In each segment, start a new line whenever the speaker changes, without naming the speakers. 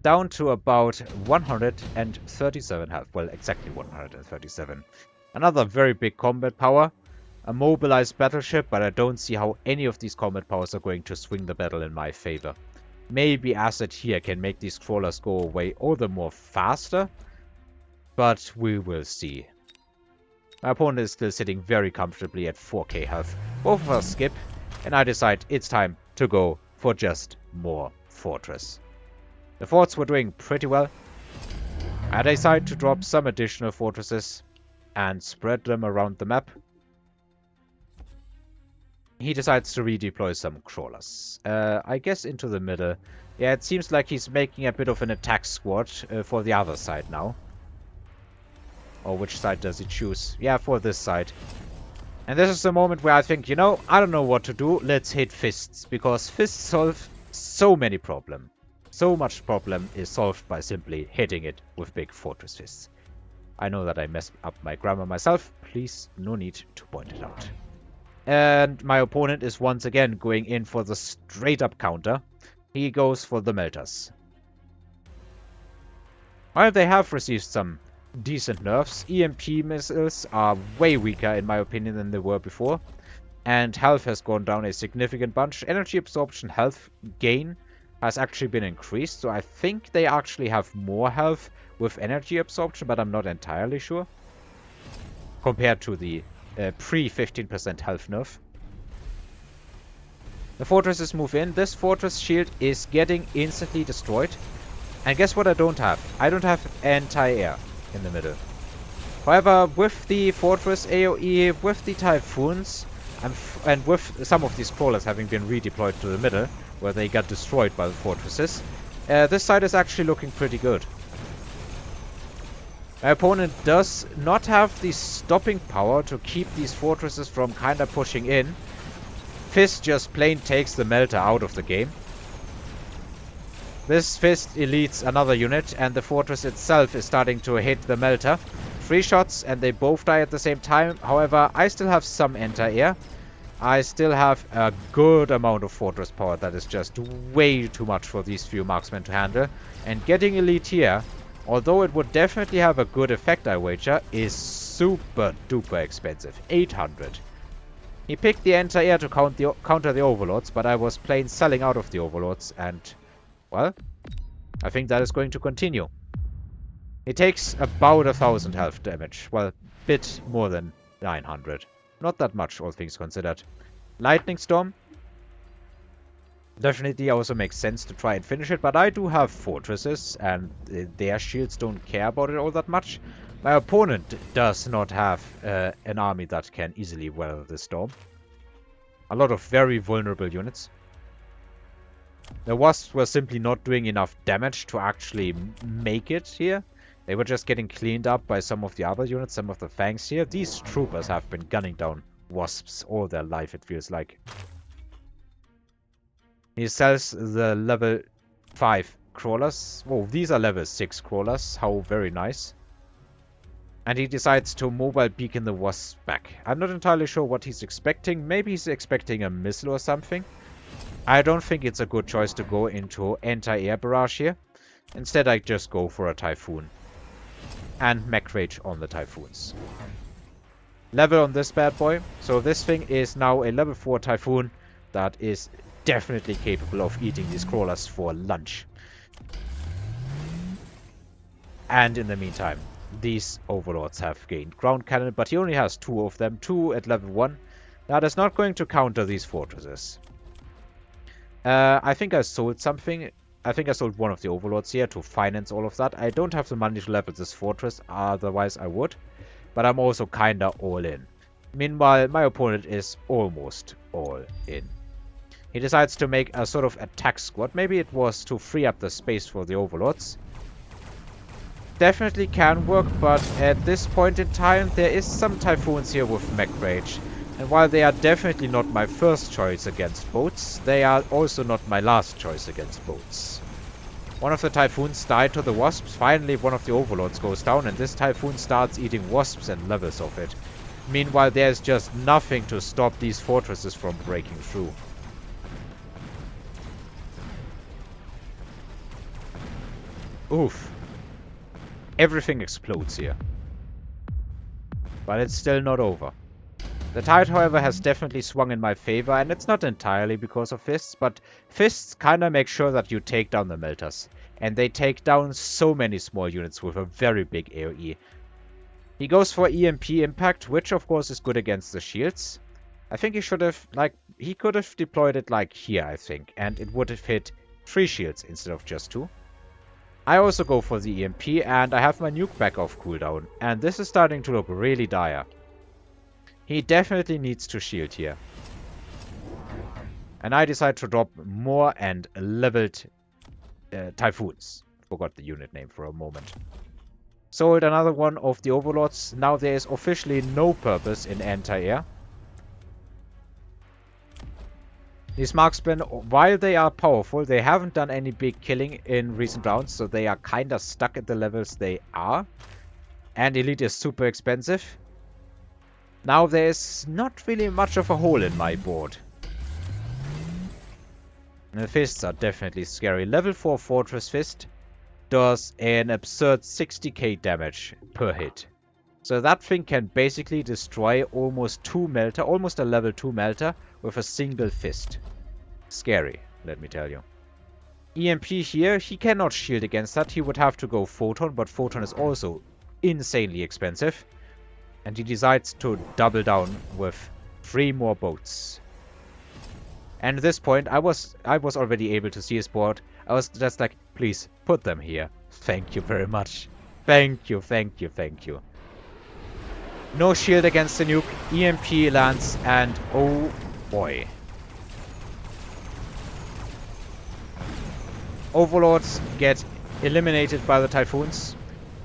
down to about 137 health. Well, exactly 137. Another very big combat power. A mobilized battleship, but I don't see how any of these combat powers are going to swing the battle in my favor. Maybe Acid here can make these crawlers go away all the more faster, but we will see. My opponent is still sitting very comfortably at 4k health. Both of us skip, and I decide it's time to go for just more fortress. The forts were doing pretty well. I decide to drop some additional fortresses and spread them around the map. He decides to redeploy some crawlers. I guess into the middle. Yeah, it seems like he's making a bit of an attack squad for the other side now. Or which side does he choose? Yeah, for this side. And this is the moment where I think, you know, I don't know what to do. Let's hit fists. Because fists solve so many problems. So much problem is solved by simply hitting it with big fortress fists. I know that I messed up my grammar myself. Please, no need to point it out. And my opponent is once again going in for the straight up counter. He goes for the melters. While they have received some decent nerfs, EMP missiles are way weaker in my opinion than they were before. And health has gone down a significant bunch. Energy absorption health gain has actually been increased. So I think they actually have more health with energy absorption, but I'm not entirely sure. Compared to the pre-15% health nerf. The fortresses move in. This fortress shield is getting instantly destroyed. And guess what I don't have? I don't have anti-air in the middle. However, with the fortress AoE, with the typhoons, and with some of these crawlers having been redeployed to the middle, where they got destroyed by the fortresses, this side is actually looking pretty good. My opponent does not have the stopping power to keep these fortresses from kinda pushing in. Fist just plain takes the melter out of the game. This Fist elites another unit, and the fortress itself is starting to hit the melter. 3 shots, and they both die at the same time. However, I still have some anti-air. I still have a good amount of fortress power that is just way too much for these few marksmen to handle. And getting elite here, although it would definitely have a good effect, I wager, is super duper expensive. 800. He picked the anti-air to counter the overlords, but I was plain selling out of the overlords, and, well, I think that is going to continue. He takes about 1000 health damage. Well, bit more than 900. Not that much, all things considered. Lightning Storm. Definitely also makes sense to try and finish it, but I do have fortresses, and their shields don't care about it all that much. My opponent does not have an army that can easily weather the storm. A lot of very vulnerable units. The Wasps were simply not doing enough damage to actually make it here. They were just getting cleaned up by some of the other units, some of the Fangs here. These troopers have been gunning down Wasps all their life, it feels like. He sells the level 5 crawlers. Oh, these are level 6 crawlers. How very nice. And he decides to mobile beacon the Wasps back. I'm not entirely sure what he's expecting. Maybe he's expecting a missile or something. I don't think it's a good choice to go into anti-air barrage here. Instead, I just go for a Typhoon. And Mech Rage on the Typhoons. Level on this bad boy. So this thing is now a level 4 Typhoon that is definitely capable of eating these crawlers for lunch. And in the meantime, these overlords have gained ground cannon, but he only has 2 of them, 2 at level 1. That is not going to counter these fortresses. I think I sold something. I think I sold one of the overlords here to finance all of that. I don't have the money to level this fortress, otherwise I would. But I'm also kinda all in. Meanwhile, my opponent is almost all in. He decides to make a sort of attack squad. Maybe it was to free up the space for the overlords. Definitely can work, but at this point in time, there is some Typhoons here with Mech Rage. And while they are definitely not my first choice against boats, they are also not my last choice against boats. One of the Typhoons died to the Wasps. Finally, one of the overlords goes down, and this Typhoon starts eating Wasps and levels of it. Meanwhile, there's just nothing to stop these fortresses from breaking through. Oof. Everything explodes here. But it's still not over. The tide, however, has definitely swung in my favor, and it's not entirely because of fists, but fists kinda make sure that you take down the melters. And they take down so many small units with a very big AoE. He goes for EMP impact, which of course is good against the shields. I think he should have, he could have deployed it like here, I think, and it would have hit 3 shields instead of just 2. I also go for the EMP, and I have my nuke back off cooldown, and this is starting to look really dire. He definitely needs to shield here. And I decide to drop more and leveled Typhoons. Forgot the unit name for a moment. Sold another one of the Overlords. Now there is officially no purpose in anti-air. These marksmen, while they are powerful, they haven't done any big killing in recent rounds, so they are kinda stuck at the levels they are. And Elite is super expensive. Now there is not really much of a hole in my board. And the fists are definitely scary. Level 4 Fortress Fist does an absurd 60k damage per hit. So that thing can basically destroy almost a level 2 melter with a single fist. Scary, let me tell you. EMP here, he cannot shield against that. He would have to go Photon, but Photon is also insanely expensive. And he decides to double down with 3 more boats. And at this point, I was already able to see his board. I was just like, please, put them here. Thank you very much. Thank you, thank you, thank you. No shield against the nuke. EMP lands, and oh boy. Overlords get eliminated by the Typhoons.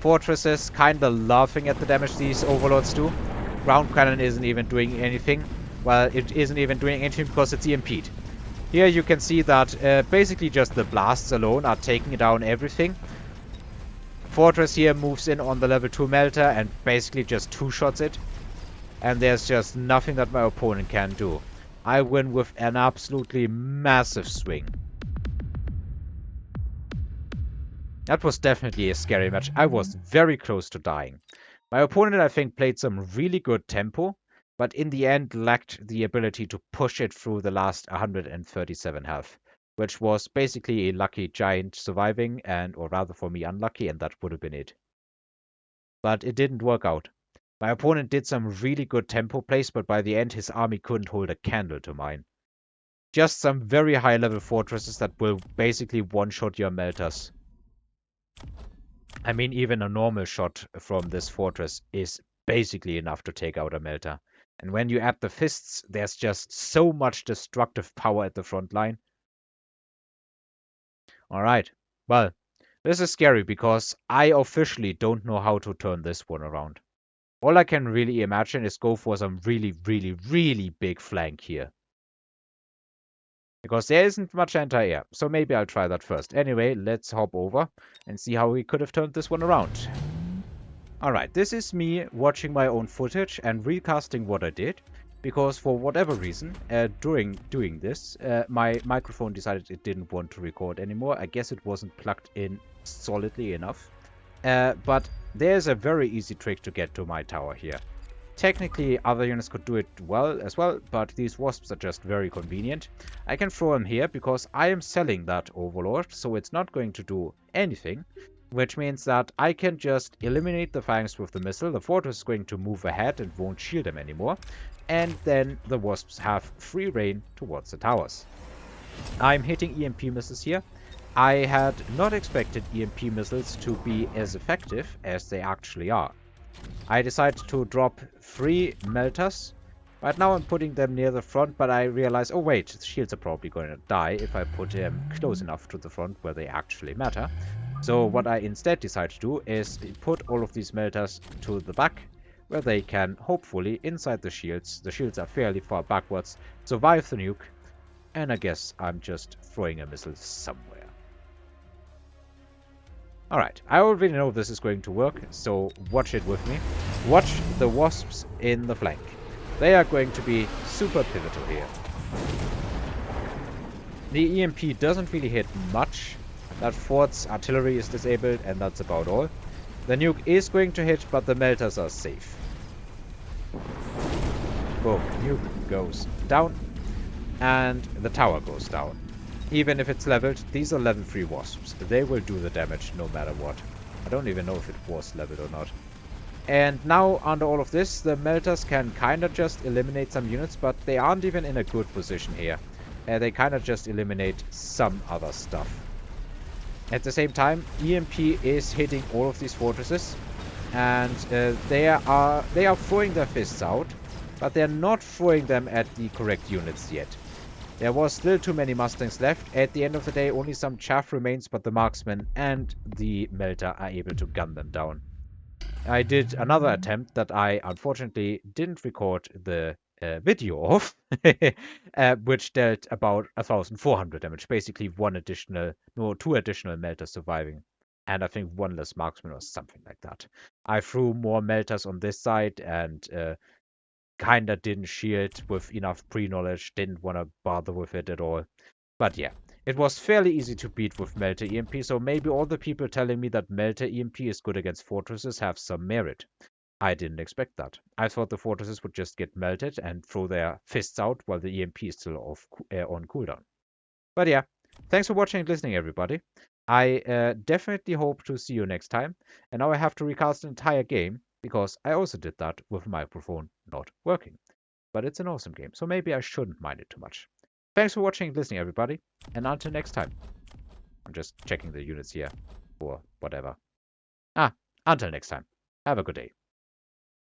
Fortresses kinda laughing at the damage these Overlords do. Ground Cannon isn't even doing anything. Well, it isn't even doing anything because it's EMP'd. Here you can see that basically just the blasts alone are taking down everything. Fortress here moves in on the level 2 melter and basically just 2-shots it. And there's just nothing that my opponent can do. I win with an absolutely massive swing. That was definitely a scary match. I was very close to dying. My opponent, I think, played some really good tempo, but in the end lacked the ability to push it through the last 137 health, which was basically a lucky giant surviving, or rather for me unlucky, and that would have been it. But it didn't work out. My opponent did some really good tempo plays, but by the end his army couldn't hold a candle to mine. Just some very high level fortresses that will basically one-shot your melters. I mean, even a normal shot from this fortress is basically enough to take out a melter. And when you add the fists, there's just so much destructive power at the front line. Alright, well, this is scary because I officially don't know how to turn this one around. All I can really imagine is go for some really, really, really big flank here. Because there isn't much anti-air, so maybe I'll try that first. Anyway, let's hop over and see how we could have turned this one around. Alright, this is me watching my own footage and recasting what I did. Because for whatever reason, during doing this, my microphone decided it didn't want to record anymore. I guess it wasn't plugged in solidly enough. But there's a very easy trick to get to my tower here. Technically, other units could do it well as well, but these Wasps are just very convenient. I can throw them here because I am selling that Overlord, so it's not going to do anything. Which means that I can just eliminate the Fangs with the missile. The Fortress is going to move ahead and won't shield them anymore. And then the Wasps have free reign towards the towers. I'm hitting EMP missiles here. I had not expected EMP missiles to be as effective as they actually are. I decided to drop 3 melters. Right now I'm putting them near the front, but I realize, oh wait, the shields are probably going to die if I put them close enough to the front where they actually matter. So what I instead decide to do is put all of these melters to the back, where they can, hopefully, inside the shields are fairly far backwards, survive the nuke, and I guess I'm just throwing a missile somewhere. Alright, I already know this is going to work, so watch it with me. Watch the Wasps in the flank. They are going to be super pivotal here. The EMP doesn't really hit much, That fort's artillery is disabled, and that's about all. The nuke is going to hit, but the melters are safe. Boom. Nuke goes down, and the tower goes down. Even if it's leveled, these are level 3 Wasps. They will do the damage no matter what. I don't even know if it was leveled or not. And now, under all of this, the melters can kinda just eliminate some units, but they aren't even in a good position here. They kinda just eliminate some other stuff. At the same time, EMP is hitting all of these fortresses, and they are throwing their fists out, but they're not throwing them at the correct units yet. There was still too many Mustangs left. At the end of the day, only some chaff remains, but the marksman and the melter are able to gun them down. I did another attempt that I unfortunately didn't record the video of, which dealt about 1,400 damage. Basically, two additional melters surviving, and I think one less marksman or something like that. I threw more melters on this side and kinda didn't shield with enough pre-knowledge, didn't want to bother with it at all. But yeah, it was fairly easy to beat with Melter EMP, so maybe all the people telling me that Melter EMP is good against fortresses have some merit. I didn't expect that. I thought the fortresses would just get melted and throw their fists out while the EMP is still on cooldown. But yeah, thanks for watching and listening, everybody. I definitely hope to see you next time. And now I have to recast the entire game, because I also did that with the microphone not working. But it's an awesome game, so maybe I shouldn't mind it too much. Thanks for watching and listening, everybody. And until next time. I'm just checking the units here, or whatever. Until next time. Have a good day.